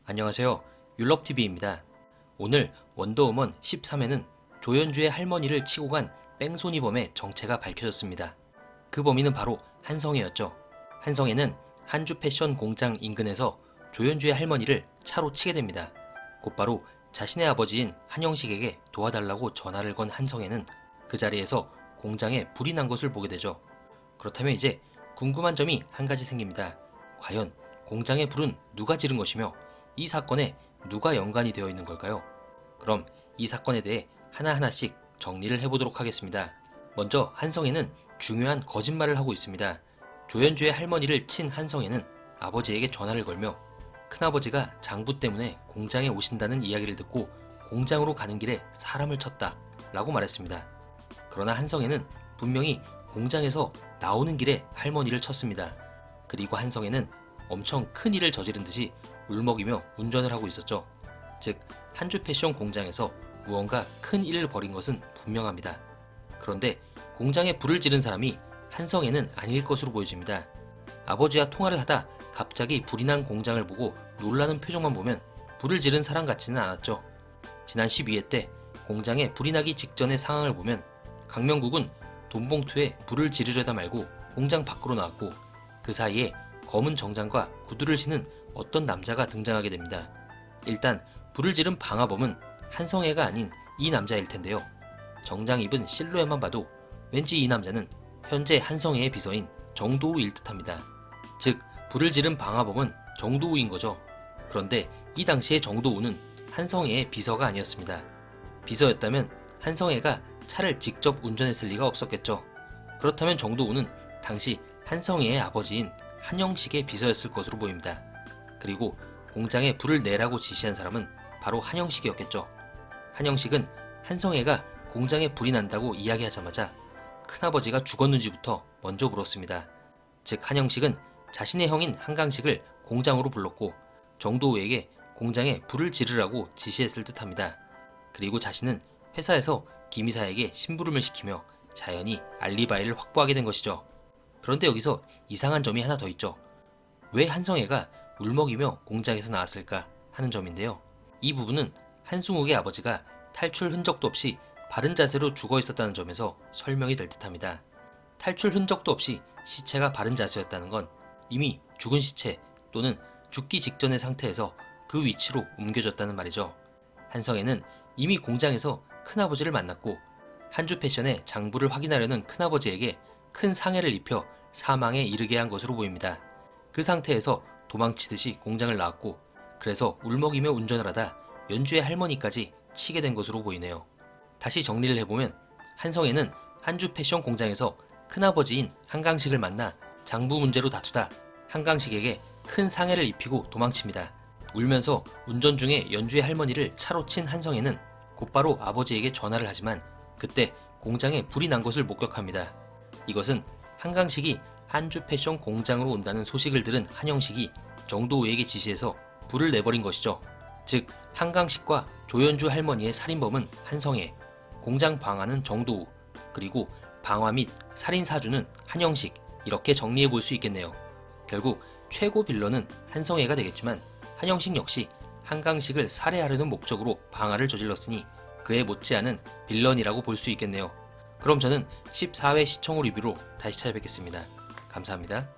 안녕하세요. 율럽TV입니다. 오늘 원더우먼 13회는 조연주의 할머니를 치고 간 뺑소니범의 정체가 밝혀졌습니다. 그 범인은 바로 한성애였죠. 한성애는 한주 패션 공장 인근에서 조연주의 할머니를 차로 치게 됩니다. 곧바로 자신의 아버지인 한영식에게 도와달라고 전화를 건 한성애는 그 자리에서 공장에 불이 난 것을 보게 되죠. 그렇다면 이제 궁금한 점이 한 가지 생깁니다. 과연 공장의 불은 누가 지른 것이며 이 사건에 누가 연관이 되어 있는 걸까요? 그럼 이 사건에 대해 하나하나씩 정리를 해보도록 하겠습니다. 먼저 한성애는 중요한 거짓말을 하고 있습니다. 조연주의 할머니를 친 한성애는 아버지에게 전화를 걸며 큰아버지가 장부 때문에 공장에 오신다는 이야기를 듣고 공장으로 가는 길에 사람을 쳤다 라고 말했습니다. 그러나 한성애는 분명히 공장에서 나오는 길에 할머니를 쳤습니다. 그리고 한성애는 엄청 큰 일을 저지른 듯이 울먹이며 운전을 하고 있었죠. 즉, 한주 패션 공장에서 무언가 큰 일을 벌인 것은 분명합니다. 그런데 공장에 불을 지른 사람이 한성애는 아닐 것으로 보여집니다. 아버지와 통화를 하다 갑자기 불이 난 공장을 보고 놀라는 표정만 보면 불을 지른 사람 같지는 않았죠. 지난 12회 때 공장에 불이 나기 직전의 상황을 보면 강명국은 돈봉투에 불을 지르려다 말고 공장 밖으로 나왔고 그 사이에 검은 정장과 구두를 신은 어떤 남자가 등장하게 됩니다. 일단 불을 지른 방화범은 한성애가 아닌 이 남자일 텐데요. 정장 입은 실루엣만 봐도 왠지 이 남자는 현재 한성애의 비서인 정도우일 듯합니다. 즉, 불을 지른 방화범은 정도우인 거죠. 그런데 이 당시의 정도우는 한성애의 비서가 아니었습니다. 비서였다면 한성애가 차를 직접 운전했을 리가 없었겠죠. 그렇다면 정도우는 당시 한성애의 아버지인 한영식의 비서였을 것으로 보입니다. 그리고 공장에 불을 내라고 지시한 사람은 바로 한영식이었겠죠. 한영식은 한성애가 공장에 불이 난다고 이야기하자마자 큰아버지가 죽었는지부터 먼저 물었습니다. 즉, 한영식은 자신의 형인 한강식을 공장으로 불렀고 정도우에게 공장에 불을 지르라고 지시했을 듯합니다. 그리고 자신은 회사에서 김이사에게 심부름을 시키며 자연히 알리바이를 확보하게 된 것이죠. 그런데 여기서 이상한 점이 하나 더 있죠. 왜 한성애가 울먹이며 공장에서 나왔을까 하는 점인데요. 이 부분은 한승욱의 아버지가 탈출 흔적도 없이 바른 자세로 죽어 있었다는 점에서 설명이 될 듯합니다. 탈출 흔적도 없이 시체가 바른 자세였다는 건 이미 죽은 시체 또는 죽기 직전의 상태에서 그 위치로 옮겨졌다는 말이죠. 한성애는 이미 공장에서 큰아버지를 만났고 한주 패션의 장부를 확인하려는 큰아버지에게 큰 상해를 입혀 사망에 이르게 한 것으로 보입니다. 그 상태에서 도망치듯이 공장을 나왔고 그래서 울먹이며 운전을 하다 연주의 할머니까지 치게 된 것으로 보이네요. 다시 정리를 해보면 한성애는 한주 패션 공장에서 큰아버지인 한강식을 만나 장부 문제로 다투다 한강식에게 큰 상해를 입히고 도망칩니다. 울면서 운전 중에 연주의 할머니를 차로 친 한성애는 곧바로 아버지에게 전화를 하지만 그때 공장에 불이 난 것을 목격합니다. 이것은 한강식이 한주 패션 공장으로 온다는 소식을 들은 한영식이 정도우에게 지시해서 불을 내버린 것이죠. 즉, 한강식과 조연주 할머니의 살인범은 한성애, 공장 방화는 정도우, 그리고 방화 및 살인 사주는 한영식, 이렇게 정리해 볼 수 있겠네요. 결국 최고 빌런은 한성애가 되겠지만 한영식 역시 한강식을 살해하려는 목적으로 방화를 저질렀으니 그에 못지않은 빌런이라고 볼 수 있겠네요. 그럼 저는 14회 시청 후 리뷰로 다시 찾아뵙겠습니다. 감사합니다.